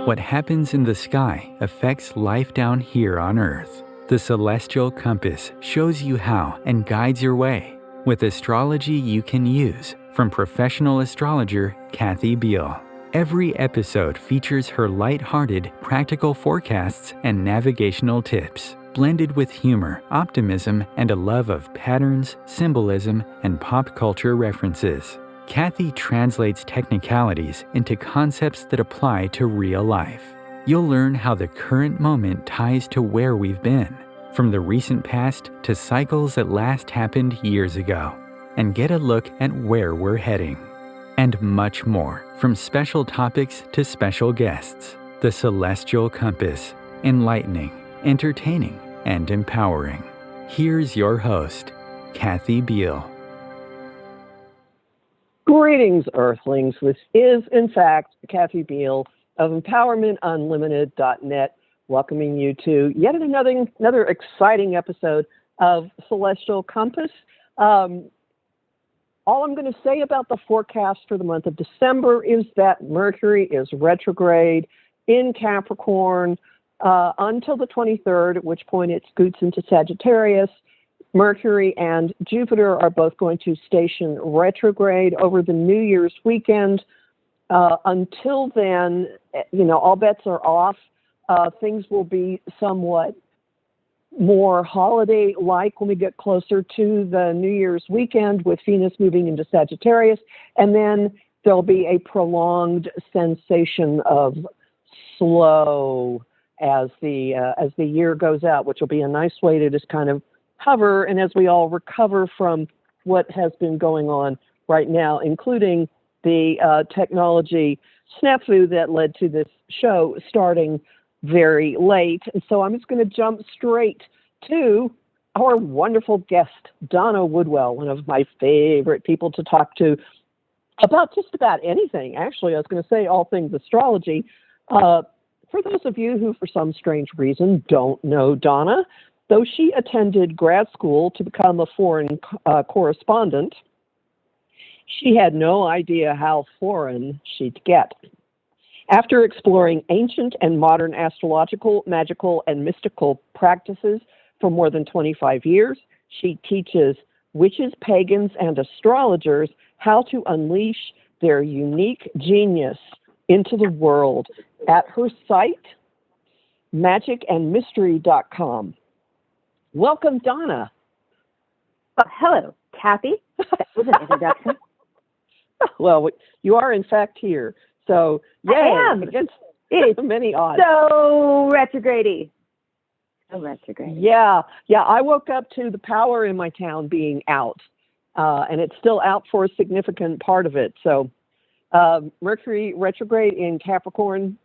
What happens in the sky affects life down here on Earth. The celestial compass shows you how and guides your way with astrology you can use from professional astrologer Kathy Beal. Every episode features her light-hearted, practical forecasts and navigational tips, blended with humor, optimism, and a love of patterns, symbolism, and pop culture references. Kathy translates technicalities into concepts that apply to real life. You'll learn how the current moment ties to where we've been, from the recent past to cycles that last happened years ago, and get a look at where we're heading. And much more, from special topics to special guests. The Celestial Compass, enlightening, entertaining, and empowering. Here's your host, Kathy Beal. Greetings, Earthlings. This is, in fact, Kathy Beal of EmpowermentUnlimited.net, welcoming you to yet another exciting episode of Celestial Compass. All I'm going to say about the forecast for the month of December is that Mercury is retrograde in Capricorn until the 23rd, at which point it scoots into Sagittarius. Mercury and Jupiter are both going to station retrograde over the New Year's weekend. Until then, all bets are off. Things will be somewhat more holiday-like when we get closer to the New Year's weekend with Venus moving into Sagittarius, and then there'll be a prolonged sensation of slow as the year goes out, which will be a nice way to just kind of hover, and as we all recover from what has been going on right now, including the technology snafu that led to this show starting very late. And so I'm just going to jump straight to our wonderful guest, Donna Woodwell, one of my favorite people to talk to about just about anything. Actually, I was going to say all things astrology. For those of you who, for some strange reason, don't know Donna, though she attended grad school to become a foreign correspondent, she had no idea how foreign she'd get. After exploring ancient and modern astrological, magical, and mystical practices for more than 25 years, she teaches witches, pagans, and astrologers how to unleash their unique genius into the world at her site, magicandmystery.com. Welcome, Donna. Hello, Kathy. That was an introduction. Well, you are, in fact, here. So, yay, I am. Against It's many odds. so retrograde-y. So retrograde. Yeah. I woke up to the power in my town being out, and it's still out for a significant part of it. So, Mercury retrograde in Capricorn,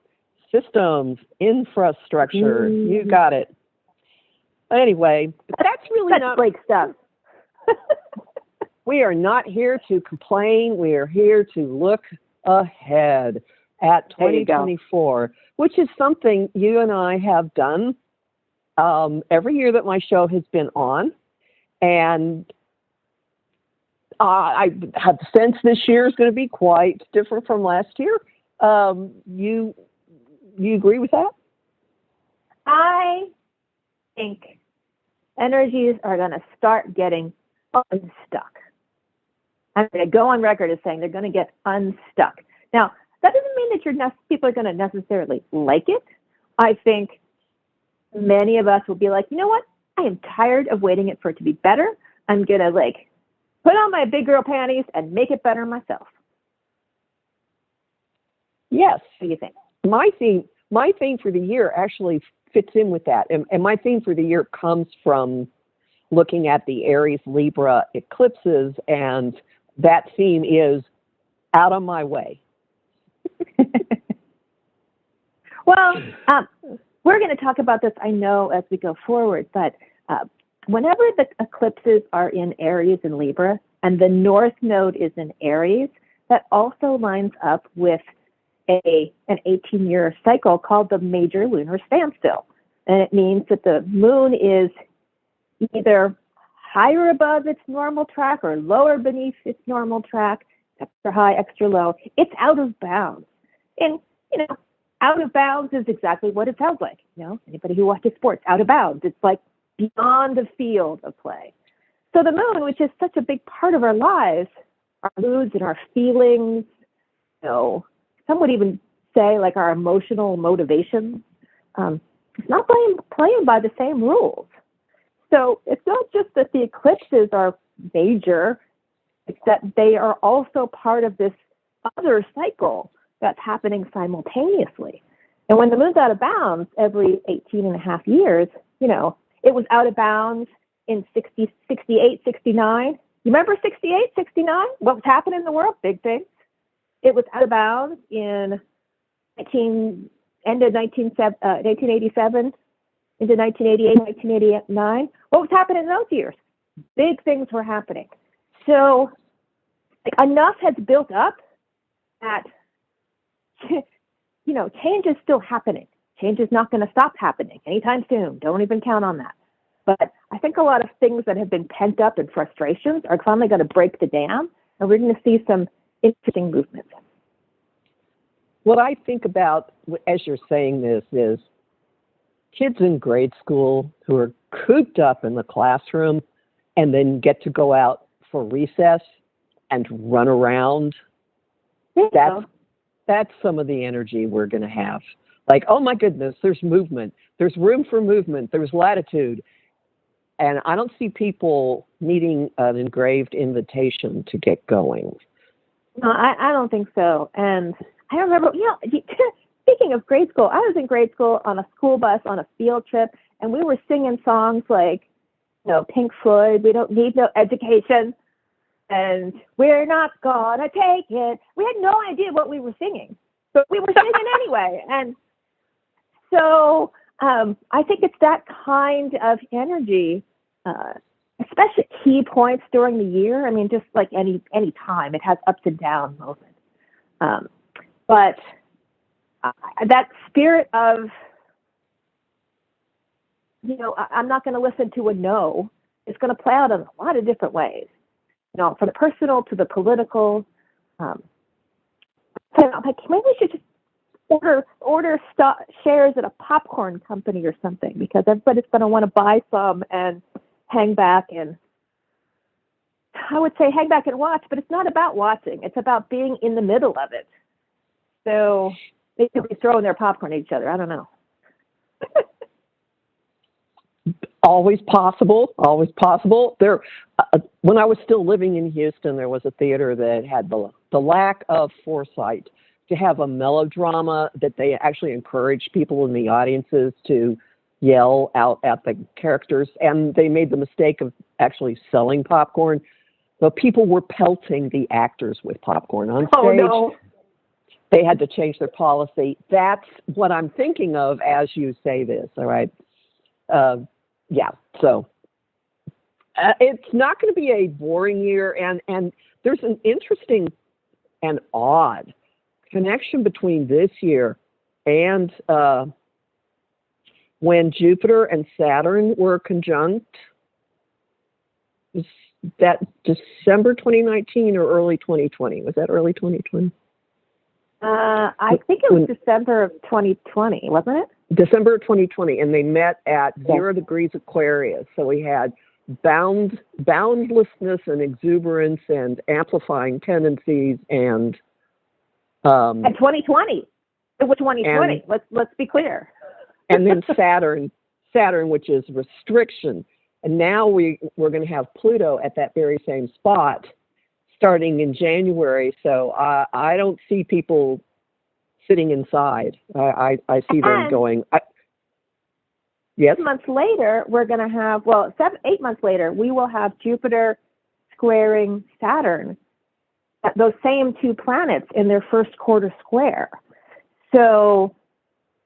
systems, infrastructure. You got it. Anyway, that's really Such not Blake stuff. We are not here to complain. We are here to look ahead at 2024, which is something you and I have done every year that my show has been on. And I have the sense this year is going to be quite different from last year. You agree with that? I think energies are going to start getting unstuck. I'm going to go on record as saying they're going to get unstuck. Now, that doesn't mean that people are going to necessarily like it. I think many of us will be like, you know what? I am tired of waiting for it to be better. I'm going to put on my big girl panties and make it better myself. Yes. What do you think? My theme for the year actually fits in with that. And my theme for the year comes from looking at the Aries Libra eclipses, and that theme is out of my way. Well, we're going to talk about this, I know, as we go forward, but whenever the eclipses are in Aries and Libra, and the North Node is in Aries, that also lines up with an 18-year cycle called the Major Lunar Standstill. And it means that the moon is either higher above its normal track or lower beneath its normal track, extra high, extra low. It's out of bounds. And, out of bounds is exactly what it sounds like. You know, anybody who watches sports, out of bounds. It's like beyond the field of play. So the moon, which is such a big part of our lives, our moods and our feelings, you know, some would even say like our emotional motivation, it's not playing by the same rules. So it's not just that the eclipses are major, it's that they are also part of this other cycle that's happening simultaneously. And when the moon's out of bounds every 18 and a half years, you know, it was out of bounds in 68, 69. You remember 68, 69? What was happening in the world? Big things. It was out of bounds in 1987 into 1988, 1989. What was happening in those years? Big things were happening. So enough has built up that, you know, change is still happening. Change is not going to stop happening anytime soon. Don't even count on that. But I think a lot of things that have been pent up and frustrations are finally going to break the dam, and we're going to see some interesting movements. What I think about as you're saying this is kids in grade school who are cooped up in the classroom and then get to go out for recess and run around. That's some of the energy we're going to have. Like, oh my goodness, there's movement. There's room for movement. There's latitude. And I don't see people needing an engraved invitation to get going. No, I don't think so. And I remember, you know, speaking of grade school, I was in grade school on a school bus on a field trip, and we were singing songs like, you know, Pink Floyd, We Don't Need No Education, and We're Not Gonna Take It. We had no idea what we were singing, but we were singing anyway. And so I think it's that kind of energy, especially key points during the year. I mean, just like any time, it has ups and downs moments. But that spirit of, you know, I'm not going to listen to a no. It's going to play out in a lot of different ways. You know, from the personal to the political. So like, maybe we should just order shares at a popcorn company or something, because everybody's going to want to buy some and hang back and, I would say, hang back and watch, but it's not about watching. It's about being in the middle of it. So they could be throwing their popcorn at each other. I don't know. Always possible. Always possible. There, when I was still living in Houston, there was a theater that had the lack of foresight to have a melodrama that they actually encouraged people in the audiences to yell out at the characters, and they made the mistake of actually selling popcorn. So people were pelting the actors with popcorn on stage. Oh, no. They had to change their policy. That's what I'm thinking of as you say this, all right? Yeah, so it's not going to be a boring year, and there's an interesting and odd connection between this year and when Jupiter and Saturn were conjunct. Was that December 2019 or early 2020? Was that early 2020? I think it was December of 2020, wasn't it? December of 2020, and they met at 0 degrees Aquarius. So we had boundlessness and exuberance and amplifying tendencies and 2020. It was 2020. Let's be clear. And then Saturn, which is restriction, and now we're going to have Pluto at that very same spot starting in January. So I don't see people sitting inside. I see them going. Yes. 8 months later, we're going to have 8 months later, we will have Jupiter squaring Saturn. Those same two planets in their first quarter square. So,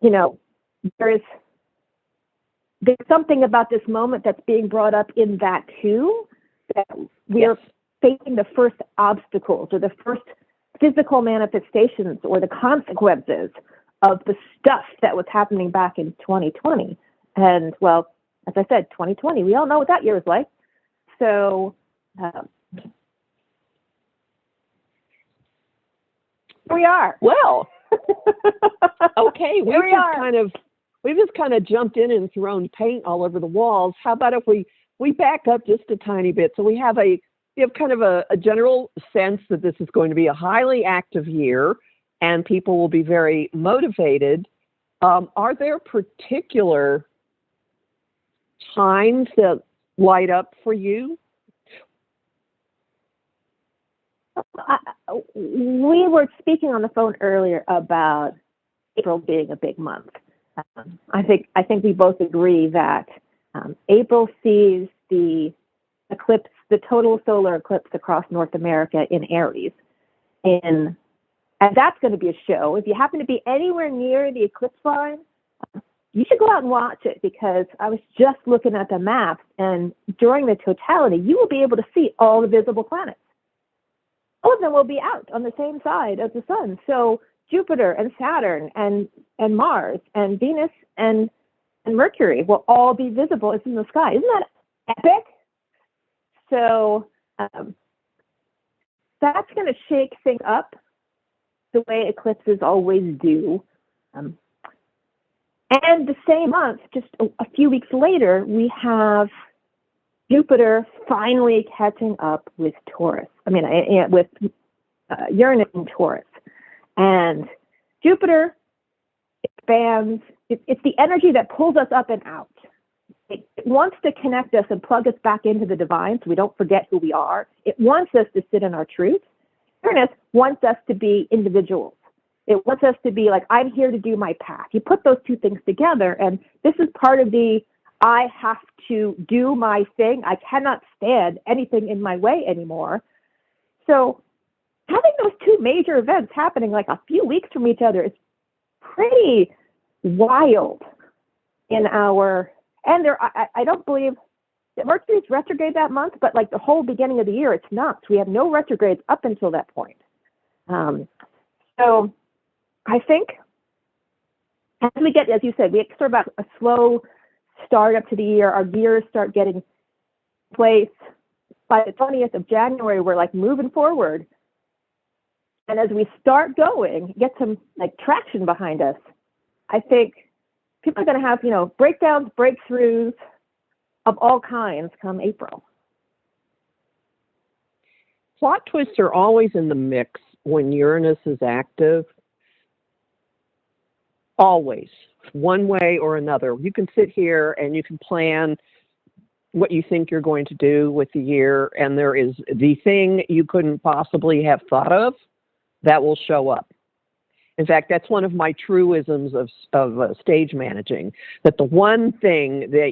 you know, there's something about this moment that's being brought up in that too, that we're facing the first obstacles or the first physical manifestations or the consequences of the stuff that was happening back in 2020. And, well, as I said, 2020, we all know what that year was like. So, we are. Well, Okay, Here we are. we've just kind of jumped in and thrown paint all over the walls. How about if we back up just a tiny bit? So we have kind of a general sense that this is going to be a highly active year and people will be very motivated. Are there particular times that light up for you? We were speaking on the phone earlier about April being a big month. I think we both agree that April sees the eclipse, the total solar eclipse across North America in Aries, and that's going to be a show. If you happen to be anywhere near the eclipse line, you should go out and watch it, because I was just looking at the maps, and during the totality, you will be able to see all the visible planets. All of them will be out on the same side of the sun. So Jupiter and Saturn and Mars and Venus and Mercury will all be visible. It's in the sky. Isn't that epic? So that's going to shake things up the way eclipses always do. And the same month, just a few weeks later, we have Jupiter finally catching up with Taurus. With Uranus in Taurus. And Jupiter expands. It's the energy that pulls us up and out. It wants to connect us and plug us back into the divine so we don't forget who we are. It wants us to sit in our truth. Uranus wants us to be individuals. It wants us to be like, I'm here to do my path. You put those two things together, and this is part of the I have to do my thing. I cannot stand anything in my way anymore. So having those two major events happening like a few weeks from each other is pretty wild in our, and there, I don't believe that Mercury's retrograde that month, but like the whole beginning of the year, it's not. We have no retrogrades up until that point. So I think as we get, as you said, we sort of a slow start up to the year. Our gears start getting place. By the 20th of January, we're like moving forward. And as we start going, get some like traction behind us, I think people are going to have, breakdowns, breakthroughs of all kinds come April. Plot twists are always in the mix when Uranus is active. Always, one way or another. You can sit here and you can plan what you think you're going to do with the year, and there is the thing you couldn't possibly have thought of that will show up. In fact, that's one of my truisms of stage managing, that the one thing that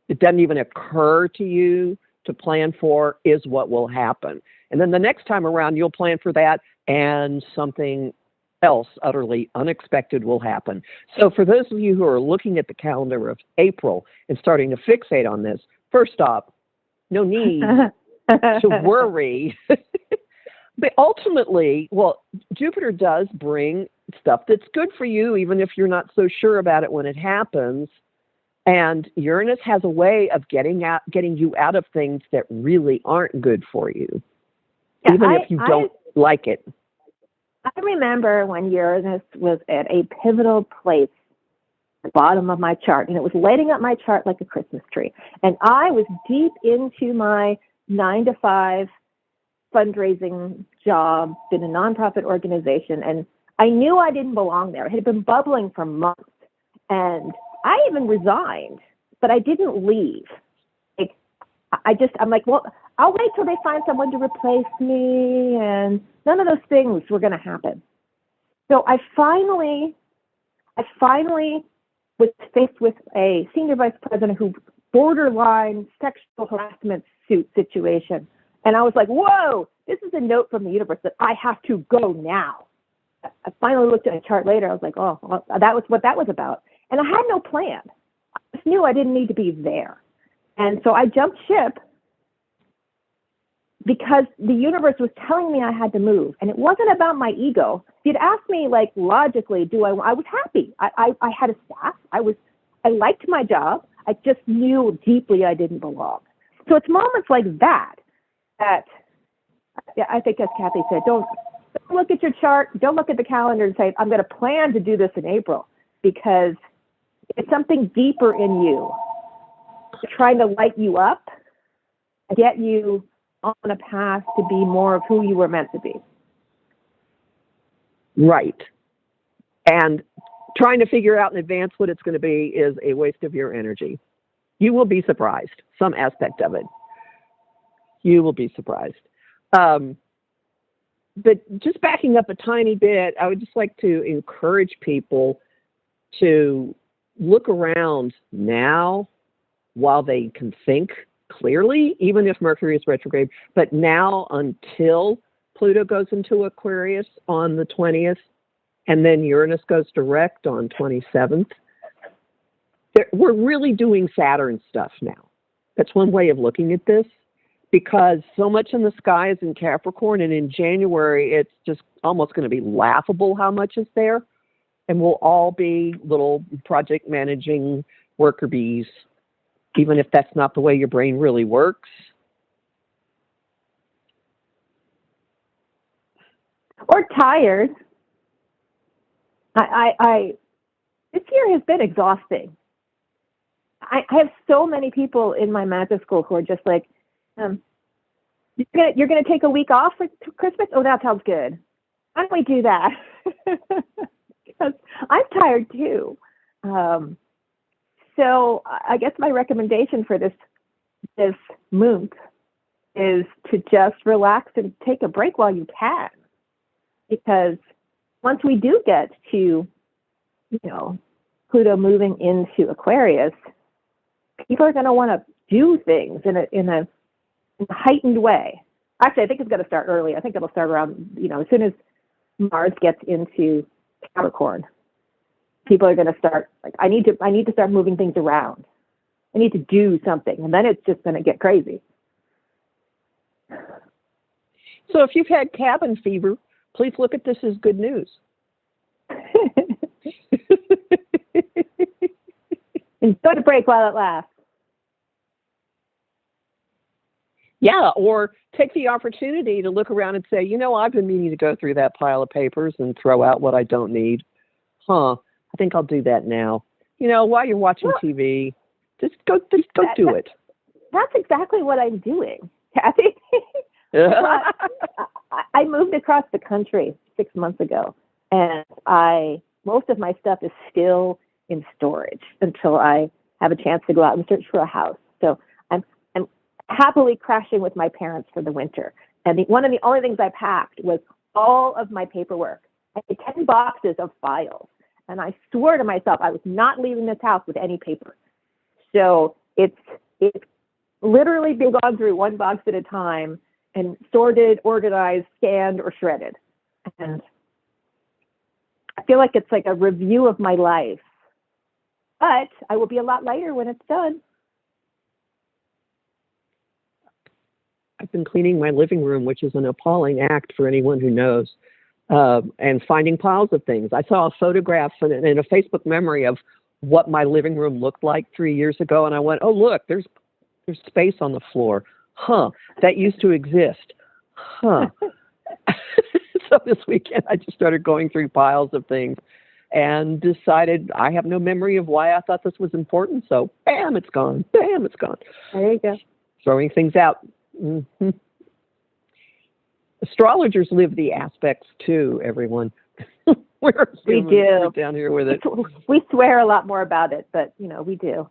it doesn't even occur to you to plan for is what will happen. And then the next time around, you'll plan for that, and something else utterly unexpected will happen. So for those of you who are looking at the calendar of April and starting to fixate on this, first off, no need to worry. But ultimately, Jupiter does bring stuff that's good for you, even if you're not so sure about it when it happens. And Uranus has a way of getting you out of things that really aren't good for you, even if you don't like it. I remember when Uranus was at a pivotal place at the bottom of my chart, and it was lighting up my chart like a Christmas tree. And I was deep into my 9-to-5 fundraising job in a nonprofit organization, and I knew I didn't belong there. It had been bubbling for months, and I even resigned, but I didn't leave. I'm like, well, I'll wait till they find someone to replace me, and none of those things were going to happen. So I finally was faced with a senior vice president who borderline sexual harassment suit situation. And I was like, whoa, this is a note from the universe that I have to go now. I finally looked at a chart later. I was like, oh, well, that was what that was about. And I had no plan. I just knew I didn't need to be there. And so I jumped ship because the universe was telling me I had to move. And it wasn't about my ego. If you'd asked me, like, logically, I was happy. I had a staff. I liked my job. I just knew deeply I didn't belong. So it's moments like that I think, as Kathy said, Don't look at your chart. Don't look at the calendar and say, I'm going to plan to do this in April, because it's something deeper in you trying to light you up, get you on a path to be more of who you were meant to be. Right. And trying to figure out in advance what it's going to be is a waste of your energy. You will be surprised, some aspect of it. You will be surprised. But just backing up a tiny bit, I would just like to encourage people to look around now while they can think clearly, even if Mercury is retrograde, but now until Pluto goes into Aquarius on the 20th, and then Uranus goes direct on 27th. We're really doing Saturn stuff now. That's one way of looking at this, because so much in the sky is in Capricorn, and in January, it's just almost going to be laughable how much is there. And we'll all be little project managing worker bees, even if that's not the way your brain really works. Or tired. This year has been exhausting. I have so many people in my magic school who are just like, you're gonna take a week off for Christmas? Oh, that sounds good. Why don't we do that? Because I'm tired too. So I guess my recommendation for this month is to just relax and take a break while you can. Because once we do get to, Pluto moving into Aquarius, people are going to want to do things in a heightened way. Actually, I think it's going to start early. I think it'll start around, as soon as Mars gets into Capricorn. People are going to start like, I need to start moving things around. I need to do something, and then it's just going to get crazy. So if you've had cabin fever, please look at this as good news. Enjoy the break while it lasts. Yeah, or take the opportunity to look around and say, I've been meaning to go through that pile of papers and throw out what I don't need. I think I'll do that now. While you're watching TV, just go do it. That's exactly what I'm doing, Kathy. I moved across the country 6 months ago, and most of my stuff is still in storage until I have a chance to go out and search for a house. So I'm happily crashing with my parents for the winter. And one of the only things I packed was all of my paperwork. I had 10 boxes of files. And I swore to myself I was not leaving this house with any paper. So it's literally been gone through one box at a time and sorted, organized, scanned, or shredded. And I feel like it's like a review of my life. But I will be a lot lighter when it's done. I've been cleaning my living room, which is an appalling act for anyone who knows, and finding piles of things. I saw a photograph and a Facebook memory of what my living room looked like 3 years ago, and I went, oh, look, there's space on the floor. That used to exist. So this weekend, I just started going through piles of things and decided I have no memory of why I thought this was important. So, bam, it's gone. Bam, it's gone. There you go. Throwing things out. Mm-hmm. Astrologers live the aspects too, everyone. We do. We're down here with it. We swear a lot more about it, but, we do.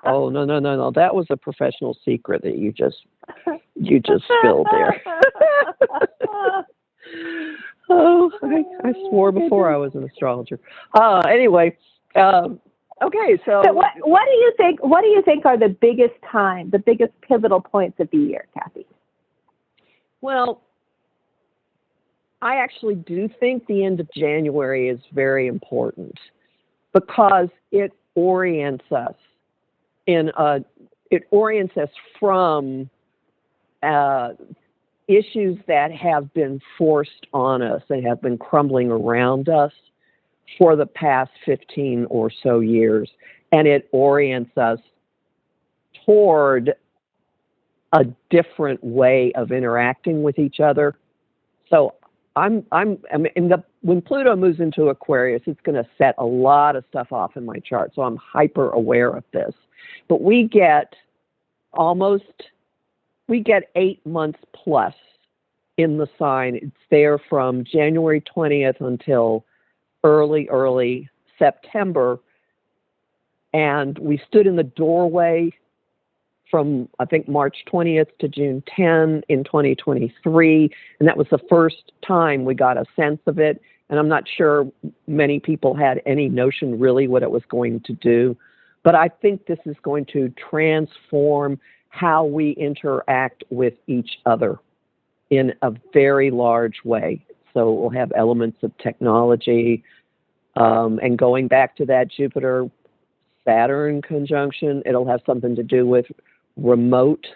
Oh, no. That was a professional secret that you just spilled there. Oh, I swore before I was an astrologer. Anyway, okay, so what do you think? What do you think are the biggest pivotal points of the year, Kathy? Well, I actually do think the end of January is very important because it orients us from issues that have been forced on us and have been crumbling around us for the past 15 or so years. And it orients us toward a different way of interacting with each other. So I mean, when Pluto moves into Aquarius, it's going to set a lot of stuff off in my chart. So I'm hyper aware of this. But we get 8 months plus in the sign. It's there from January 20th until early September. And we stood in the doorway from, I think, March 20th to June 10 in 2023. And that was the first time we got a sense of it. And I'm not sure many people had any notion really what it was going to do. But I think this is going to transform how we interact with each other in a very large way. So we'll have elements of technology. And going back to that Jupiter-Saturn conjunction, it'll have something to do with remote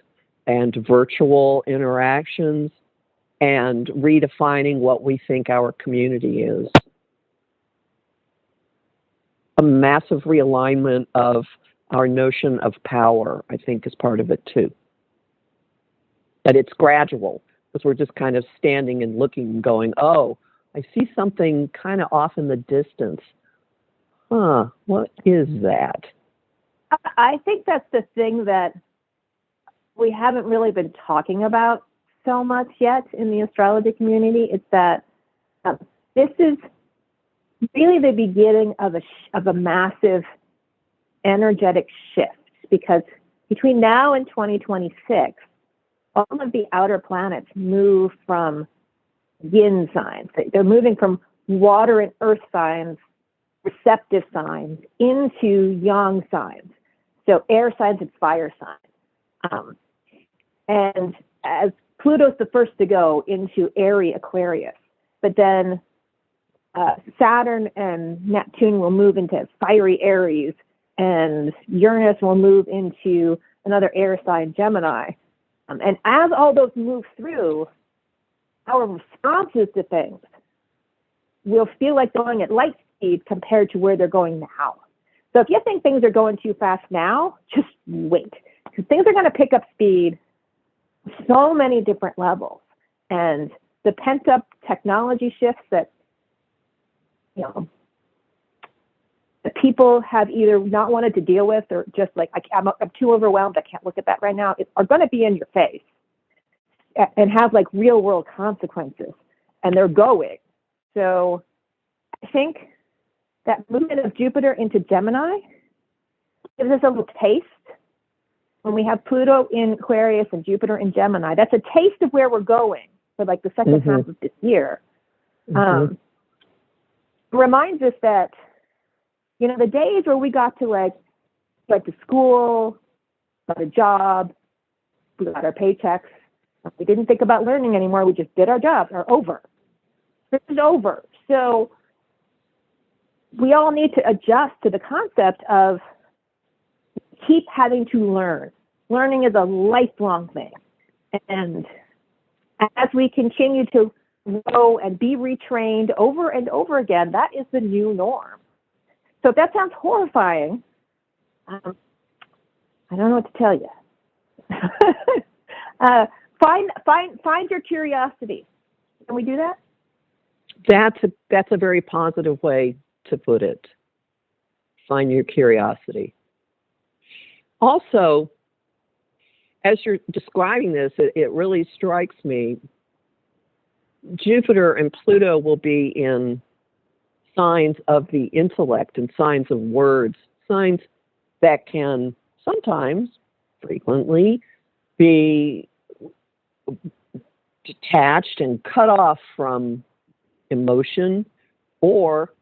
and virtual interactions and redefining what we think our community is. A massive realignment of our notion of power, I think, is part of it too. But it's gradual, because we're just kind of standing and looking and going, oh, I see something kind of off in the distance. Huh, what is that? I think that's the thing that we haven't really been talking about so much yet in the astrology community. It's that this is really the beginning of a massive energetic shift, because between now and 2026, all of the outer planets move from yin signs. They're moving from water and earth signs, receptive signs, into yang signs. So air signs and fire signs. And as Pluto's the first to go into airy Aquarius, but then Saturn and Neptune will move into fiery Aries, and Uranus will move into another air sign, Gemini. And as all those move through, our responses to things will feel like going at light speed compared to where they're going now. So if you think things are going too fast now, just wait, because things are going to pick up speed so many different levels. And the pent-up technology shifts that, you know, the people have either not wanted to deal with, or just like, I'm too overwhelmed, I can't look at that right now, are going to be in your face and have like real world consequences. And they're going. So I think that movement of Jupiter into Gemini gives us a little taste. When we have Pluto in Aquarius and Jupiter in Gemini, that's a taste of where we're going for like the second half of this year. Reminds us that, you know, the days where we got to like to school, got a job, we got our paychecks, we didn't think about learning anymore, we just did our jobs, are over. This is over. So we all need to adjust to the concept of keep having to learn. Learning is a lifelong thing. And as we continue to grow and be retrained over and over again, that is the new norm. So if that sounds horrifying, I don't know what to tell you. Find your curiosity. Can we do that? That's a very positive way to put it. Find your curiosity. Also, as you're describing this, it really strikes me, Jupiter and Pluto will be in signs of the intellect and signs of words, signs that can sometimes, frequently, be detached and cut off from emotion or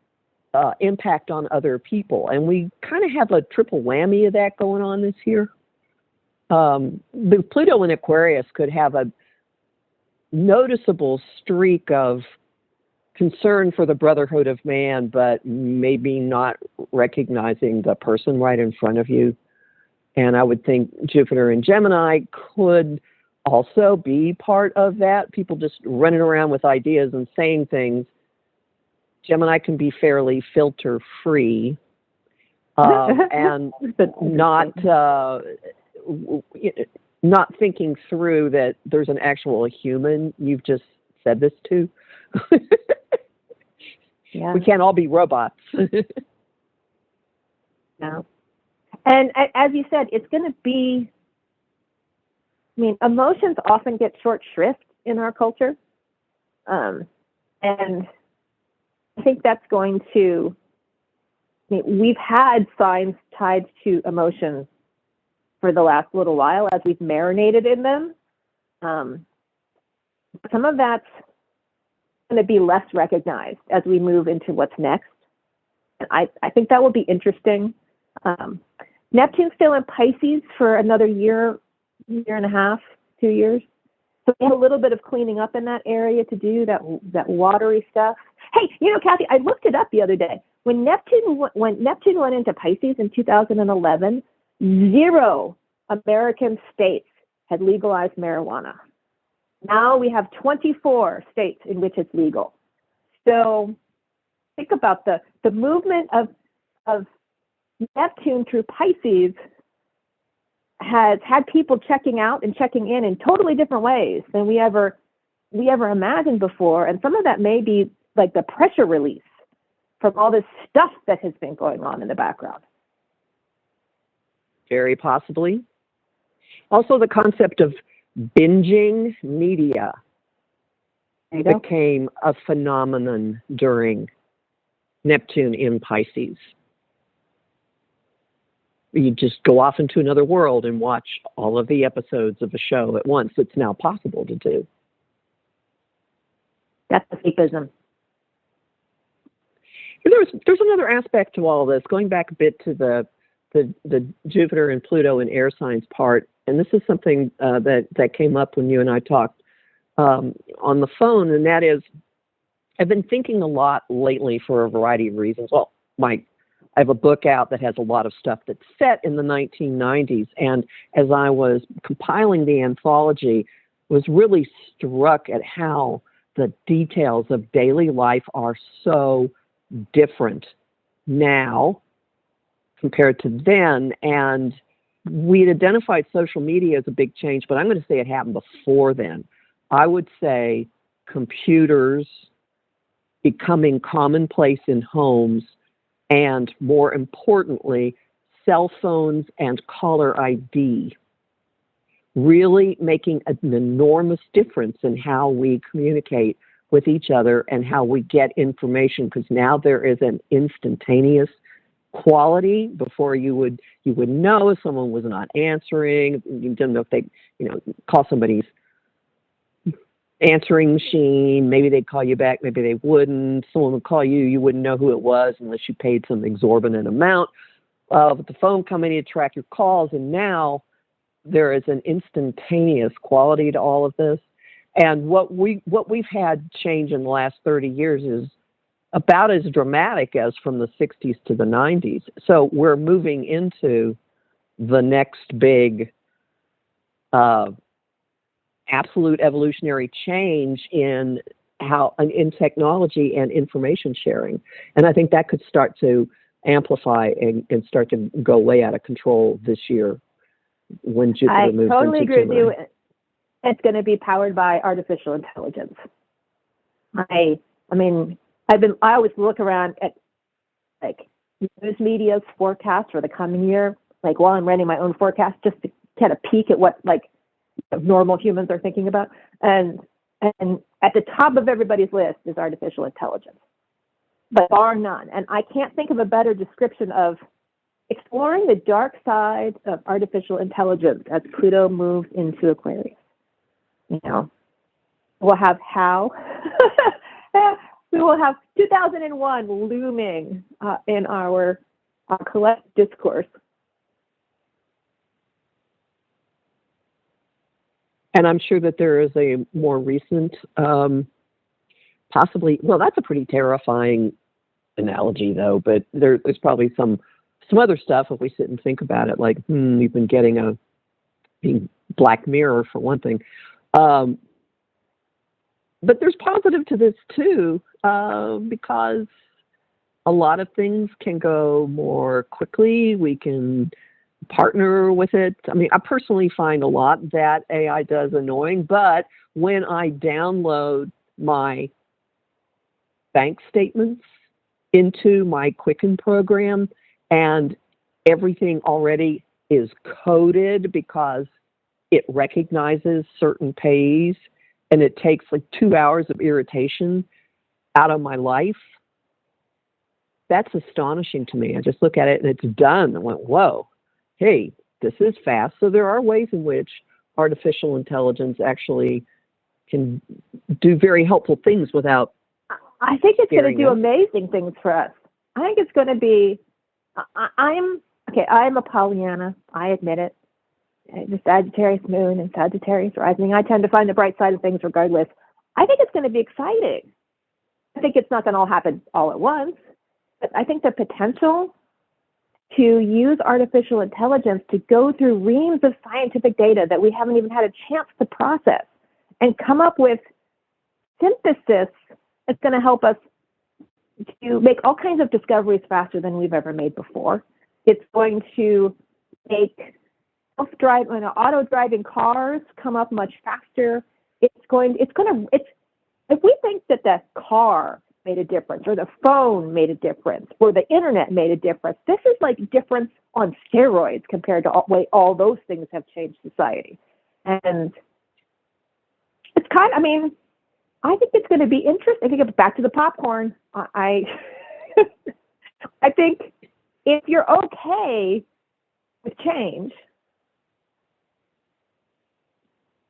impact on other people. And we kind of have a triple whammy of that going on this year. The Pluto in Aquarius could have a noticeable streak of concern for the brotherhood of man, but maybe not recognizing the person right in front of you. And I would think Jupiter in Gemini could also be part of that. People just running around with ideas and saying things. Gemini can be fairly filter-free and not thinking through that there's an actual human. You've just said this too. Yeah. We can't all be robots. No. And as you said, it's going to be, I mean, emotions often get short shrift in our culture. And I think that's going to, I mean, we've had signs tied to emotions for the last little while as we've marinated in them. Some of that's going to be less recognized as we move into what's next. And I think that will be interesting. Neptune's still in Pisces for another year and a half, 2 years. So we have a little bit of cleaning up in that area to do, that watery stuff. Hey, you know, Kathy, I looked it up the other day. When Neptune went into Pisces in 2011, 0 American states had legalized marijuana. Now we have 24 states in which it's legal. So think about the movement of Neptune through Pisces has had people checking out and checking in totally different ways than we ever imagined before. And some of that may be like the pressure release from all this stuff that has been going on in the background. Very possibly. Also, the concept of binging media became a phenomenon during Neptune in Pisces. You just go off into another world and watch all of the episodes of a show at once. It's now possible to do. That's escapism. There's another aspect to all this, going back a bit to the Jupiter and Pluto and air signs part, and this is something that came up when you and I talked on the phone, and that is, I've been thinking a lot lately for a variety of reasons. Well, I have a book out that has a lot of stuff that's set in the 1990s, and as I was compiling the anthology, was really struck at how the details of daily life are so different now compared to then. And we'd identified social media as a big change, but I'm going to say it happened before then. I would say computers becoming commonplace in homes, and more importantly, cell phones and caller ID really making an enormous difference in how we communicate with each other and how we get information, because now there is an instantaneous quality. Before you would know if someone was not answering. You didn't know if they, call somebody's answering machine. Maybe they'd call you back, maybe they wouldn't. Someone would call you, you wouldn't know who it was unless you paid some exorbitant amount. With the phone company to track your calls, and now there is an instantaneous quality to all of this. And what we've had change in the last 30 years is about as dramatic as from the 60s to the 90s. So we're moving into the next big absolute evolutionary change in technology and information sharing. And I think that could start to amplify and start to go way out of control this year when Jupiter moves into Gemini. I totally agree with you. It's going to be powered by artificial intelligence. I always look around at news media's forecast for the coming year, while I'm running my own forecast, just to get a peek at what normal humans are thinking about. And at the top of everybody's list is artificial intelligence, but bar none. And I can't think of a better description of exploring the dark side of artificial intelligence as Pluto moves into Aquarius. We'll have how. We will have 2001 looming in our collective discourse. And I'm sure that there is a more recent, possibly, well, that's a pretty terrifying analogy, though, but there's probably some other stuff if we sit and think about it, we've been getting Black Mirror, for one thing. But there's positive to this, too, because a lot of things can go more quickly. We can partner with it. I personally find a lot that AI does annoying, but when I download my bank statements into my Quicken program, and everything already is coded because it recognizes certain pays, and it takes like 2 hours of irritation out of my life. That's astonishing to me. I just look at it and it's done. I went, whoa, hey, this is fast. So there are ways in which artificial intelligence actually can do very helpful things without. I think it's going to do amazing things for us. I think it's going to be, I'm a Pollyanna. I admit it. The Sagittarius moon and Sagittarius rising. I tend to find the bright side of things regardless. I think it's going to be exciting. I think it's not going to all happen all at once, but I think the potential to use artificial intelligence to go through reams of scientific data that we haven't even had a chance to process and come up with synthesis that's going to help us to make all kinds of discoveries faster than we've ever made before. It's going to make auto-driving cars come up much faster. If we think that the car made a difference, or the phone made a difference, or the internet made a difference, this is like difference on steroids compared to the way all those things have changed society. And it's I think it's going to be interesting. I think it's back to the popcorn. I think if you're okay with change,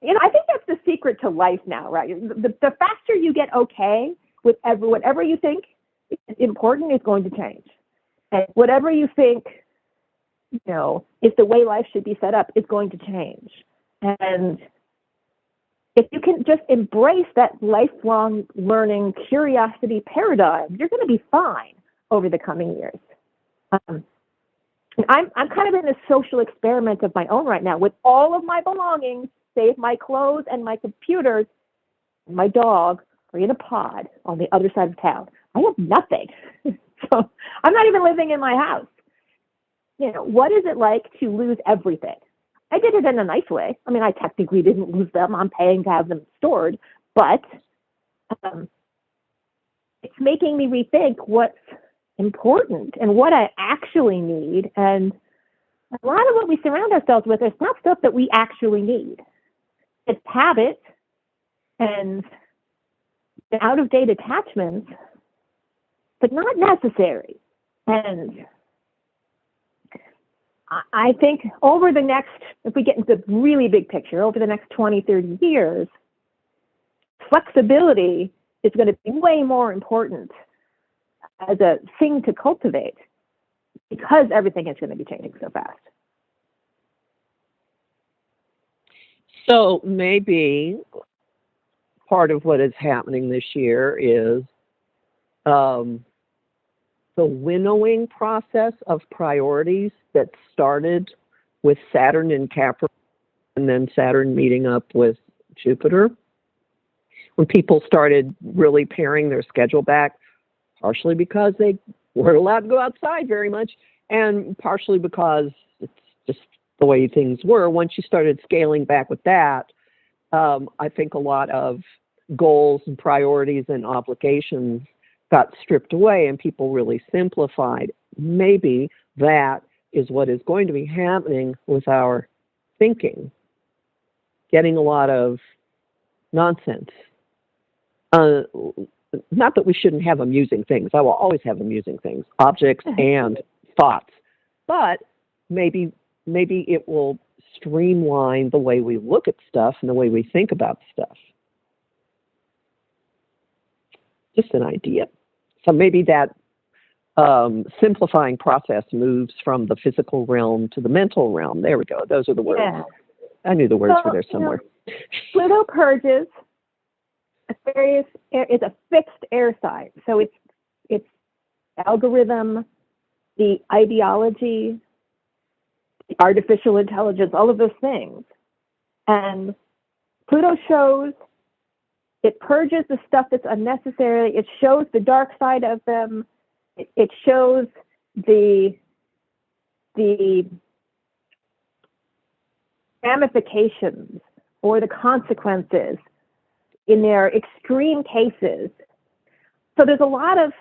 I think that's the secret to life now, right? The faster you get okay with whatever you think is important is going to change. And whatever you think, is the way life should be set up is going to change. And if you can just embrace that lifelong learning curiosity paradigm, you're going to be fine over the coming years. I'm kind of in this social experiment of my own right now with all of my belongings, save my clothes and my computers, and my dog are in a pod on the other side of town. I have nothing. So I'm not even living in my house. What is it like to lose everything? I did it in a nice way. I mean, I technically didn't lose them. I'm paying to have them stored, but it's making me rethink what's important and what I actually need. And a lot of what we surround ourselves with is not stuff that we actually need. It's habit and out-of-date attachments, but not necessary. And I think over the next, if we get into the really big picture, over the next 20, 30 years, flexibility is going to be way more important as a thing to cultivate because everything is going to be changing so fast. So maybe part of what is happening this year is the winnowing process of priorities that started with Saturn in Capricorn and then Saturn meeting up with Jupiter. When people started really paring their schedule back, partially because they weren't allowed to go outside very much, and partially because it's just the way things were. Once you started scaling back with that, I think a lot of goals and priorities and obligations got stripped away and people really simplified. Maybe that is what is going to be happening with our thinking. Getting a lot of nonsense. Not that we shouldn't have amusing things. I will always have amusing things, objects and thoughts. But maybe it will streamline the way we look at stuff and the way we think about stuff. Just an idea. So maybe that simplifying process moves from the physical realm to the mental realm. There we go. Those are the words. Yeah. I knew the words were there somewhere. Pluto purges. Aquarius is a fixed air sign. So it's algorithm, the ideology, the artificial intelligence, all of those things. And Pluto shows, it purges the stuff that's unnecessary. It shows the dark side of them. It shows the ramifications or the consequences, in their extreme cases. So there's a lot of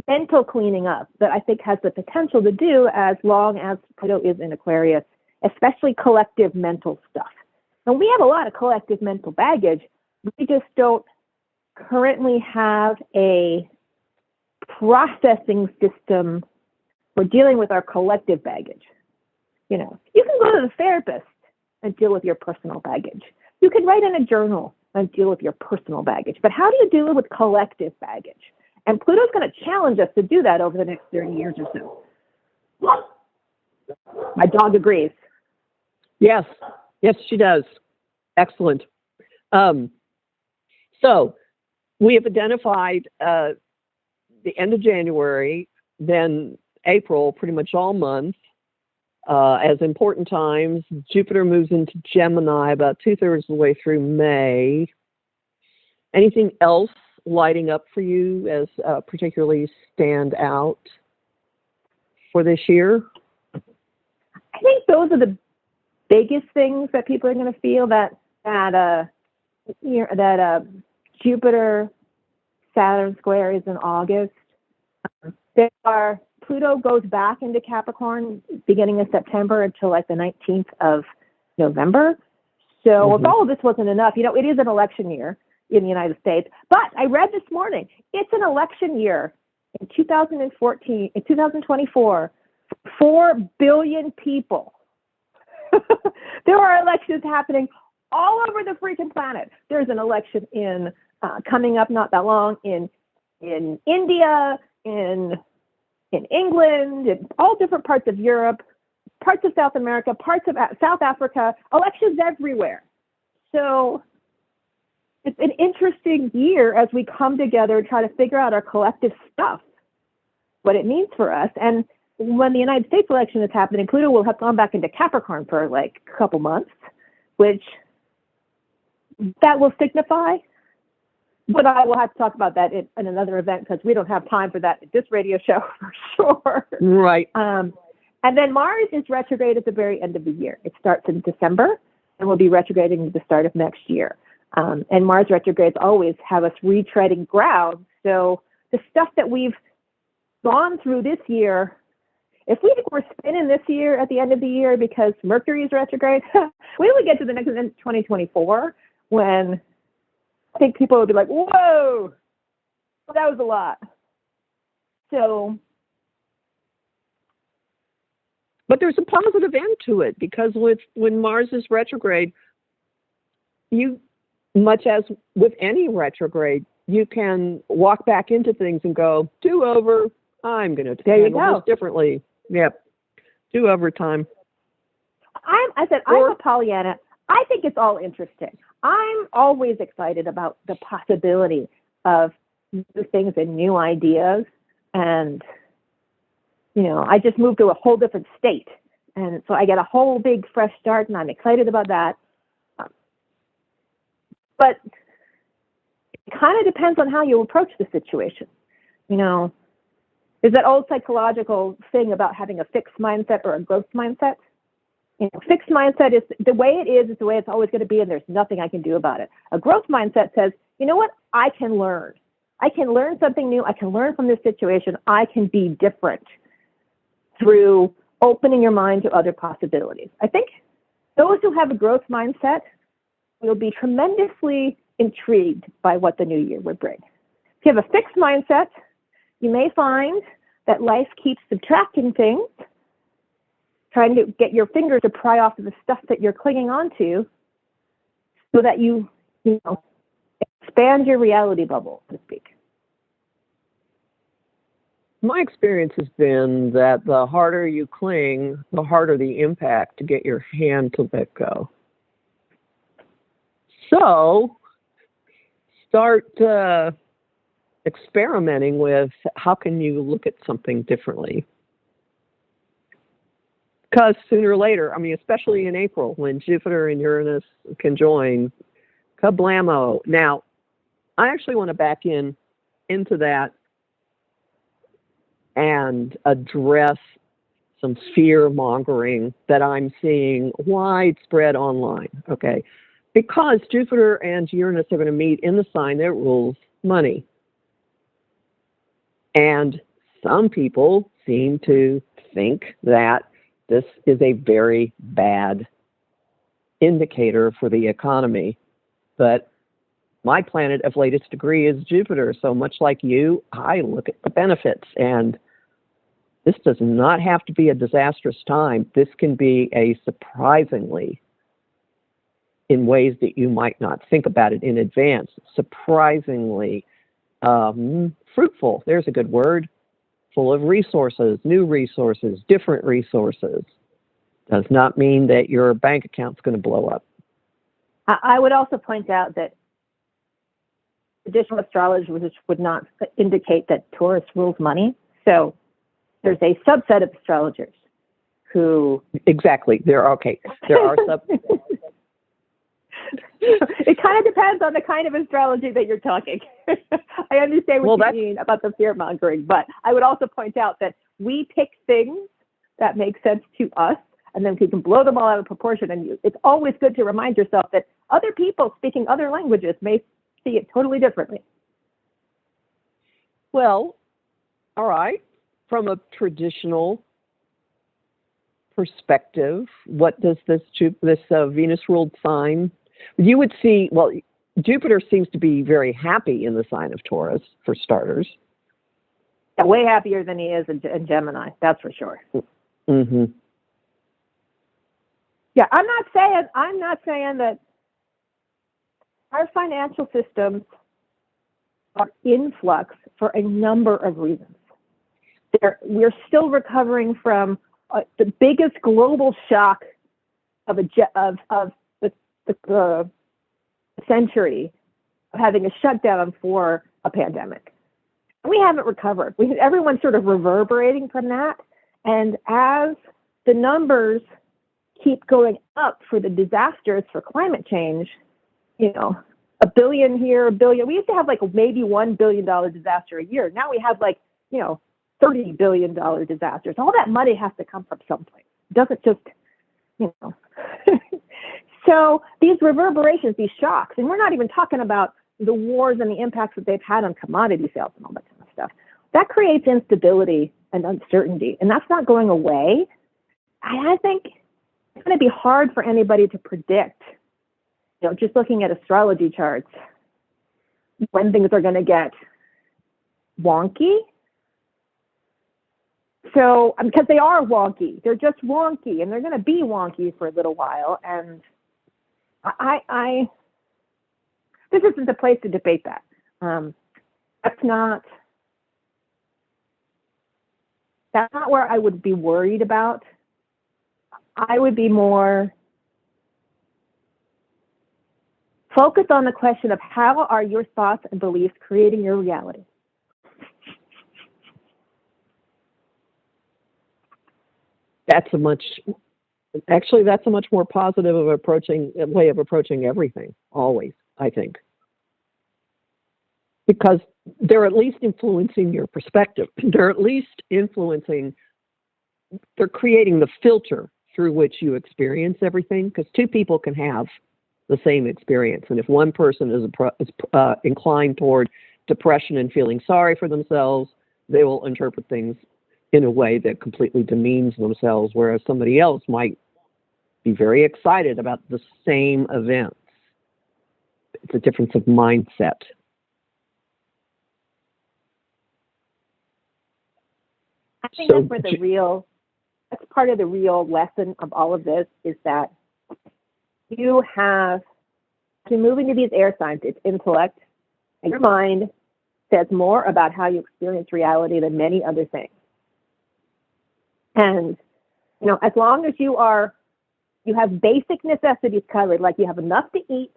mental cleaning up that I think has the potential to do as long as Pluto is in Aquarius, especially collective mental stuff. And we have a lot of collective mental baggage. We just don't currently have a processing system for dealing with our collective baggage. You know, you can go to the therapist and deal with your personal baggage. You can write in a journal and deal with your personal baggage. But how do you deal with collective baggage? And Pluto's going to challenge us to do that over the next 30 years or so. My dog agrees. Yes. Yes, she does. Excellent. So we have identified the end of January, then April, pretty much all month, as important times. Jupiter moves into Gemini about 2/3 of the way through May. Anything else lighting up for you as particularly stand out for this year? I think those are the biggest things that people are going to feel, that Jupiter Saturn square is in August. Pluto goes back into Capricorn beginning of September until like the 19th of November. So if all of this wasn't enough, you know, it is an election year in the United States. But I read this morning, it's an election year in 2024, 4 billion people. There are elections happening all over the freaking planet. There's an election in coming up not that long in India, in England, in all different parts of Europe, parts of South America, parts of South Africa, elections everywhere. So it's an interesting year as we come together and try to figure out our collective stuff, what it means for us. And when the United States election is happening, Pluto will have gone back into Capricorn for like a couple months, which that will signify. But I will have to talk about that in another event because we don't have time for that at this radio show for sure. Right. And then Mars is retrograde at the very end of the year. It starts in December and will be retrograding at the start of next year. And Mars retrogrades always have us retreading ground. So the stuff that we've gone through this year, if we think we're spinning this year at the end of the year because Mercury is retrograde, we will get to the next 2024 when I think people will be like, whoa, that was a lot. So. But there's a positive end to it because when Mars is retrograde, you, much as with any retrograde, you can walk back into things and go, do over, I'm going to handle this differently. Yep. Do over time. I'm a Pollyanna. I think it's all interesting. I'm always excited about the possibility of new things and new ideas. And, you know, I just moved to a whole different state. And so I get a whole big fresh start, and I'm excited about that. But it kind of depends on how you approach the situation. You know, there's that old psychological thing about having a fixed mindset or a growth mindset. You know, fixed mindset is the way it is the way it's always going to be, and there's nothing I can do about it. A growth mindset says, you know what, I can learn. I can learn something new. I can learn from this situation. I can be different through opening your mind to other possibilities. I think those who have a growth mindset will be tremendously intrigued by what the new year would bring. If you have a fixed mindset, you may find that life keeps subtracting things, trying to get your fingers to pry off of the stuff that you're clinging on to so that you expand your reality bubble, so to speak. My experience has been that the harder you cling, the harder the impact to get your hand to let go. So start experimenting with how can you look at something differently. Because sooner or later, I mean, especially in April, when Jupiter and Uranus conjoin, kablamo. Now, I actually want to back into that and address some fear mongering that I'm seeing widespread online. Okay. because Jupiter and Uranus are going to meet in the sign that rules money. And some people seem to think that this is a very bad indicator for the economy. But my planet of latest degree is Jupiter. So much like you, I look at the benefits. And this does not have to be a disastrous time. This can be a surprisingly, in ways that you might not think about it in advance, surprisingly fruitful. There's a good word. Full of resources, new resources, different resources. Does not mean that your bank account's going to blow up. I would also point out that traditional astrology would not indicate that Taurus rules money. So there's a subset of astrologers who... Exactly. There are sub... It kind of depends on the kind of astrology that you're talking. I understand what you mean about the fear-mongering, but I would also point out that we pick things that make sense to us, and then we can blow them all out of proportion. And it's always good to remind yourself that other people speaking other languages may see it totally differently. Well, all right. From a traditional perspective, what does this Venus-ruled sign... You would see, well, Jupiter seems to be very happy in the sign of Taurus, for starters. Yeah, way happier than he is in Gemini, that's for sure. Mm-hmm. Yeah, I'm not saying that our financial systems are in flux for a number of reasons. We're still recovering from the biggest global shock of the century, of having a shutdown for a pandemic. We haven't recovered. Everyone's sort of reverberating from that. And as the numbers keep going up for the disasters for climate change, $1 billion here, $1 billion. We used to have like maybe $1 billion disaster a year. Now we have like, $30 billion disasters. All that money has to come from someplace. It doesn't just, So these reverberations, these shocks, and we're not even talking about the wars and the impacts that they've had on commodity sales and all that kind of stuff. That creates instability and uncertainty, and that's not going away. I think it's going to be hard for anybody to predict, just looking at astrology charts, when things are going to get wonky. So, because they are wonky, they're just wonky, and they're going to be wonky for a little while. And this isn't the place to debate that. That's not where I would be worried about. I would be more focused on the question of how are your thoughts and beliefs creating your reality? That's a much more positive way of approaching everything, always, I think. Because they're at least influencing your perspective. They're creating the filter through which you experience everything, because two people can have the same experience. And if one person is inclined toward depression and feeling sorry for themselves, they will interpret things in a way that completely demeans themselves, whereas somebody else might be very excited about the same events. It's a difference of mindset. I think that's part of the real lesson of all of this, is that you move into these air signs, it's intellect, and your mind says more about how you experience reality than many other things. And, as long as you have basic necessities covered, like you have enough to eat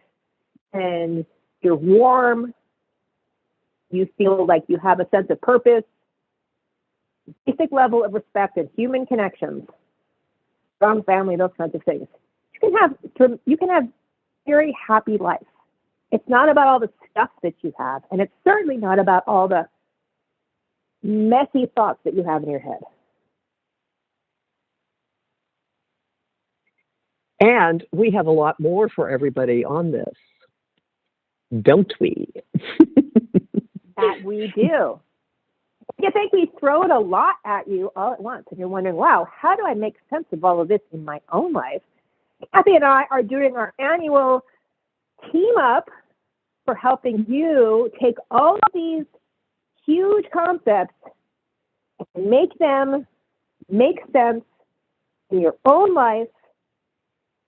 and you're warm, you feel like you have a sense of purpose, basic level of respect and human connections, strong family, those kinds of things, you can have very happy life. It's not about all the stuff that you have, and it's certainly not about all the messy thoughts that you have in your head. And we have a lot more for everybody on this, don't we? That we do. I think we throw it a lot at you all at once, and you're wondering, wow, how do I make sense of all of this in my own life? Kathy and I are doing our annual team up for helping you take all of these huge concepts and make them make sense in your own life,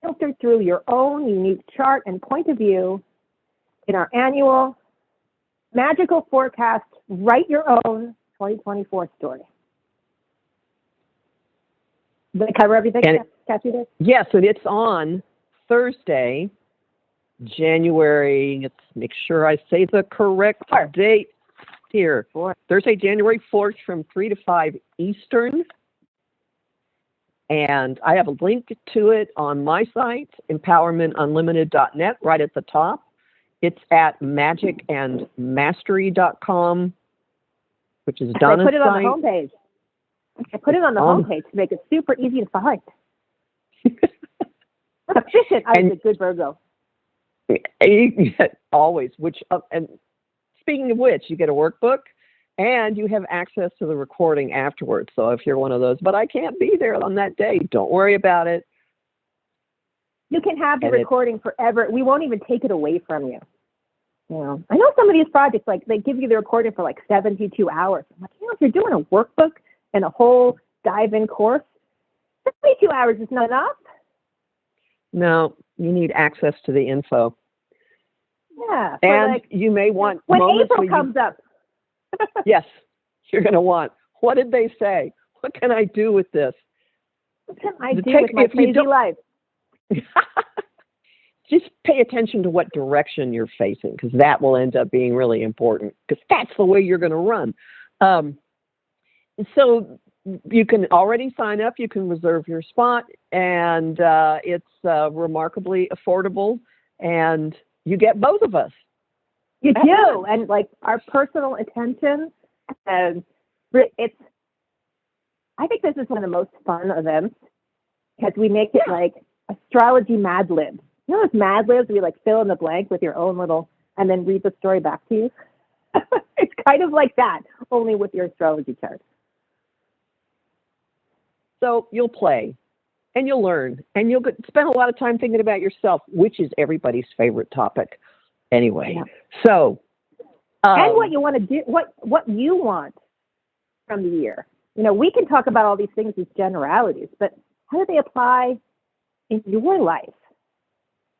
filtered through your own unique chart and point of view in our annual magical forecast, write your own 2024 story. Did I cover everything, Kathy? Yes, and it's on Thursday, January, let's make sure I say the correct date here. Thursday, January 4th from 3 to 5 Eastern. And I have a link to it on my site, empowermentunlimited.net, right at the top. It's at magicandmastery.com, which is Donna's site. I put it on site. the homepage. I put it on the homepage to make it super easy to find. Efficient. I was a good Virgo. Always. And speaking of which, you get a workbook and you have access to the recording afterwards. So if you're one of those, but I can't be there on that day, don't worry about it. You can have the recording forever. We won't even take it away from you. I know some of these projects, like they give you the recording for like 72 hours. I'm like, if you're doing a workbook and a whole dive-in course, 72 hours is not enough. No, you need access to the info. Yeah. And you may want when moments April comes up. Yes, you're going to want, what did they say? What can I do with this? What can I do with my crazy life? Just pay attention to what direction you're facing, because that will end up being really important, because that's the way you're going to run. So you can already sign up. You can reserve your spot, and it's remarkably affordable, and you get both of us. You do, and like our personal attention, and it's. I think this is one of the most fun events because we make it like astrology Mad Libs. You know those Mad Libs where you like fill in the blank with your own little, and then read the story back to you. It's kind of like that, only with your astrology chart. So you'll play, and you'll learn, and you'll spend a lot of time thinking about yourself, which is everybody's favorite topic. Anyway, so and what you want to do, what you want from the year. We can talk about all these things as generalities, but how do they apply in your life?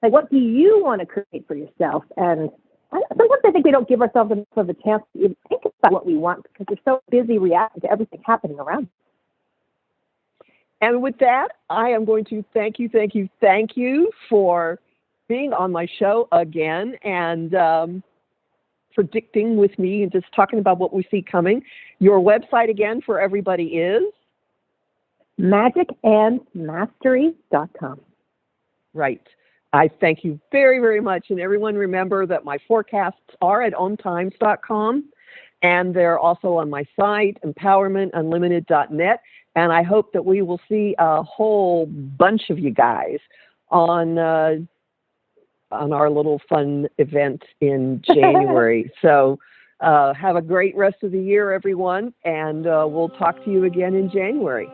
Like, what do you want to create for yourself? And sometimes I think we don't give ourselves enough of a chance to even think about what we want because we're so busy reacting to everything happening around us. And with that, I am going to thank you for being on my show again and predicting with me and just talking about what we see coming. Your website again for everybody is? magicandmastery.com. Right. I thank you very, very much. And everyone remember that my forecasts are at ontimes.com, and they're also on my site, empowermentunlimited.net. And I hope that we will see a whole bunch of you guys on our little fun event in January. So have a great rest of the year, everyone, and we'll talk to you again in January.